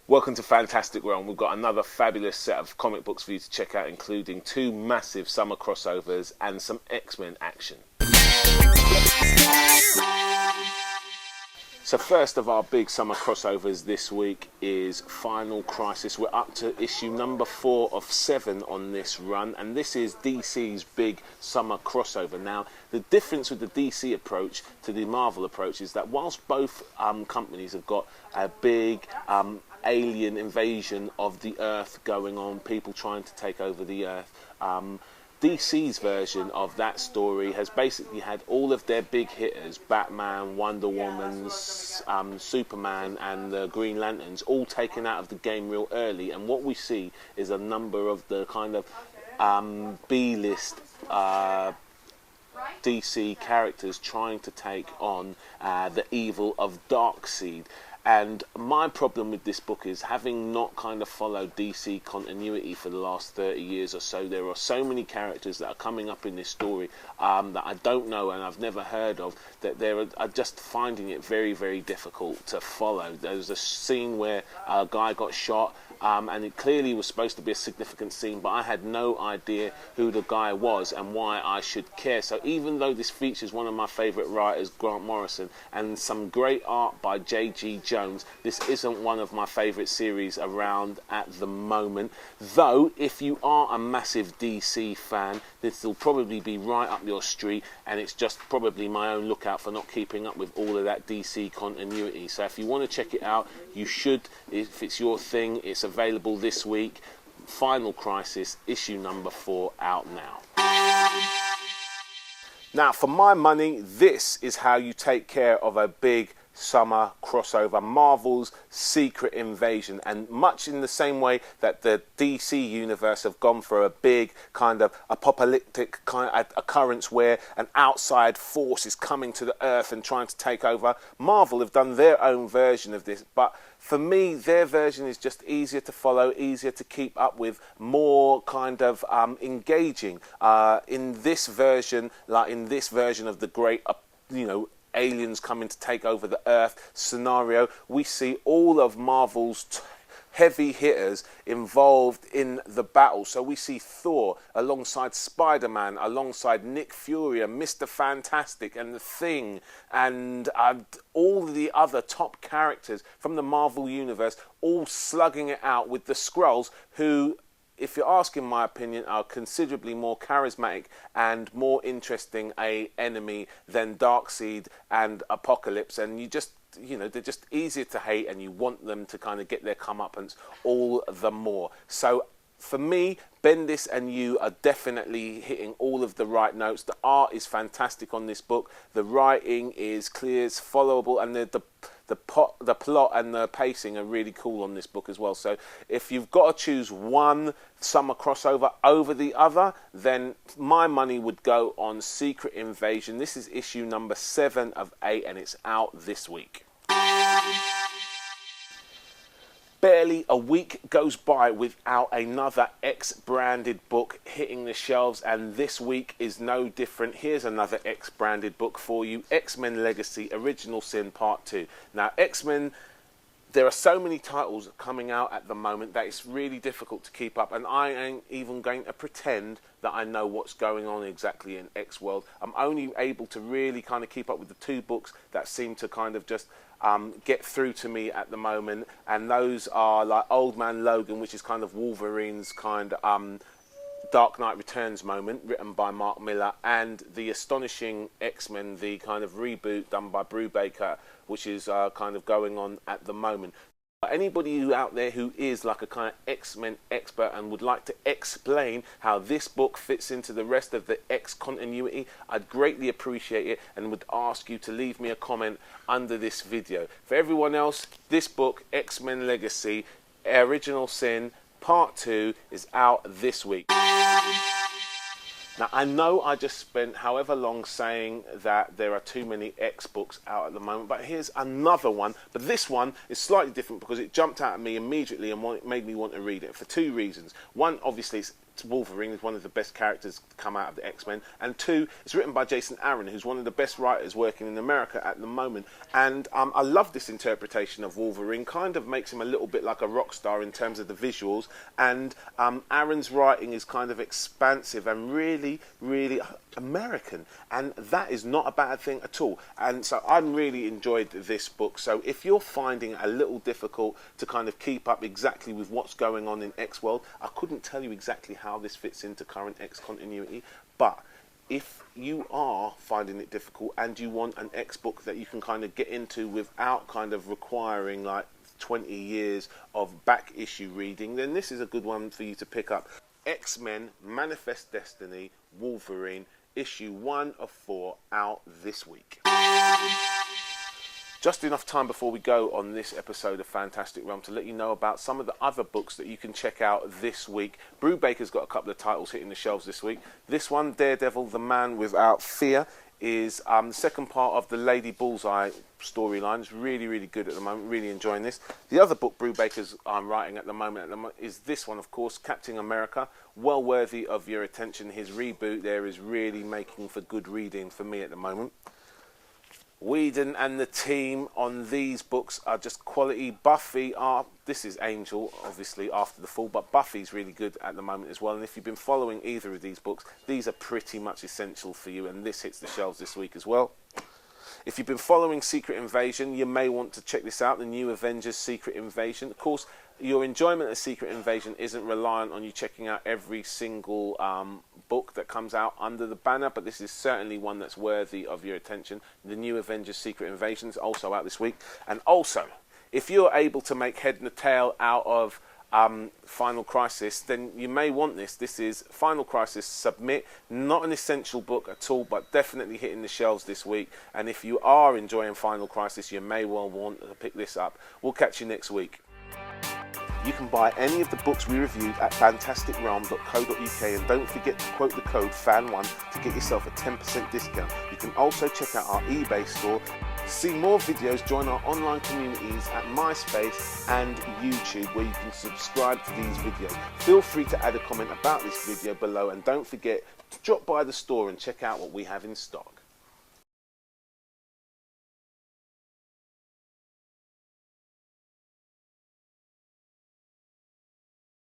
Welcome to Fantastic Realm. We've got another fabulous set of comic books for you to check out, including two massive summer crossovers and some X-Men action. So first of our big summer crossovers this week is Final Crisis. We're up to issue number 4 of 7 on this run, and this is DC's big summer crossover. Now, the difference with the DC approach to the Marvel approach is that whilst both companies have got a big alien invasion of the Earth going on, people trying to take over the Earth, DC's version of that story has basically had all of their big hitters, Batman, Wonder Woman, Superman and the Green Lanterns, all taken out of the game real early, and what we see is a number of the kind of B-list DC characters trying to take on the evil of Darkseid. And my problem with this book is, having not kind of followed DC continuity for the last 30 years or so, there are so many characters that are coming up in this story that I don't know and I've never heard of, that I'm just finding it very, very difficult to follow. There was a scene where a guy got shot, and it clearly was supposed to be a significant scene, but I had no idea who the guy was and why I should care. So even though this features one of my favourite writers, Grant Morrison, and some great art by J.G. Jones, this isn't one of my favourite series around at the moment. Though, if you are a massive DC fan, this will probably be right up your street, and it's just probably my own lookout for not keeping up with all of that DC continuity. So if you want to check it out, you should. If it's your thing, it's available this week. Final Crisis, issue number 4, out now. Now, for my money, this is how you take care of a big summer crossover, Marvel's Secret Invasion. And much in the same way that the DC universe have gone for a big kind of apocalyptic kind of occurrence where an outside force is coming to the Earth and trying to take over, Marvel have done their own version of this. But for me, their version is just easier to follow, easier to keep up with, more kind of engaging. In this version, like in this version of the great, aliens coming to take over the Earth scenario, we see all of Marvel's heavy hitters involved in the battle. So we see Thor alongside Spider-Man, alongside Nick Fury and Mr. Fantastic and The Thing, and all the other top characters from the Marvel universe, all slugging it out with the Skrulls, who, if you're asking my opinion, are considerably more charismatic and more interesting a enemy than Darkseid and Apocalypse. And you just, they're just easier to hate, and you want them to kind of get their comeuppance all the more. So for me, Bendis and you are definitely hitting all of the right notes. The art is fantastic on this book. The writing is clear, it's followable, and the plot and the pacing are really cool on this book as well. So if you've got to choose one summer crossover over the other, then my money would go on Secret Invasion. This is issue number 7 of 8, and it's out this week. Barely a week goes by without another X-branded book hitting the shelves, and this week is no different. Here's another X-branded book for you, X-Men Legacy Original Sin Part 2. Now, X-Men, there are so many titles coming out at the moment that it's really difficult to keep up, and I ain't even going to pretend that I know what's going on exactly in X-World. I'm only able to really kind of keep up with the 2 books that seem to kind of just get through to me at the moment, and those are like Old Man Logan, which is kind of Wolverine's kind of Dark Knight Returns moment, written by Mark Millar, and the Astonishing X-Men, the kind of reboot done by Brubaker, which is kind of going on at the moment. Anybody out there who is like a kind of X-Men expert and would like to explain how this book fits into the rest of the X continuity, I'd greatly appreciate it, and would ask you to leave me a comment under this video. For everyone else, this book, X-Men Legacy Original Sin Part 2, is out this week. Now, I know I just spent however long saying that there are too many X books out at the moment, but here's another one. But this one is slightly different because it jumped out at me immediately and made me want to read it for 2 reasons. One, obviously, it's Wolverine is one of the best characters to come out of the X-Men, and 2, it's written by Jason Aaron, who's one of the best writers working in America at the moment. And I love this interpretation of Wolverine. Kind of makes him a little bit like a rock star in terms of the visuals, and Aaron's writing is kind of expansive and really, really American, and that is not a bad thing at all. And so I really enjoyed this book. So if you're finding it a little difficult to kind of keep up exactly with what's going on in X world, I couldn't tell you exactly how this fits into current X continuity, but if you are finding it difficult and you want an X book that you can kind of get into without kind of requiring like 20 years of back issue reading, then this is a good one for you to pick up. X-Men Manifest Destiny Wolverine, issue 1 of 4, out this week. Just enough time before we go on this episode of Fantastic Realm to let you know about some of the other books that you can check out this week. Brubaker's got a couple of titles hitting the shelves this week. This one, Daredevil, The Man Without Fear, is the second part of the Lady Bullseye storyline. It's really, really good at the moment. Really enjoying this. The other book Brubaker's writing at the moment is this one, of course, Captain America. Well worthy of your attention. His reboot there is really making for good reading for me at the moment. Whedon and the team on these books are just quality. Buffy this is Angel, obviously, after the fall, but Buffy's really good at the moment as well. And if you've been following either of these books, these are pretty much essential for you, and this hits the shelves this week as well. If you've been following Secret Invasion, you may want to check this out, the New Avengers Secret Invasion. Of course, your enjoyment of Secret Invasion isn't reliant on you checking out every single book that comes out under the banner, but this is certainly one that's worthy of your attention. The New Avengers Secret Invasion is also out this week. And also, if you're able to make head and tail out of Final Crisis, then you may want this. This is Final Crisis Submit, not an essential book at all, but definitely hitting the shelves this week. And if you are enjoying Final Crisis, you may well want to pick this up. We'll catch you next week. You can buy any of the books we reviewed at fantasticrealm.co.uk, and don't forget to quote the code FAN1 to get yourself a 10% discount. You can also check out our eBay store. To see more videos, join our online communities at MySpace and YouTube, where you can subscribe to these videos. Feel free to add a comment about this video below, and don't forget to drop by the store and check out what we have in stock.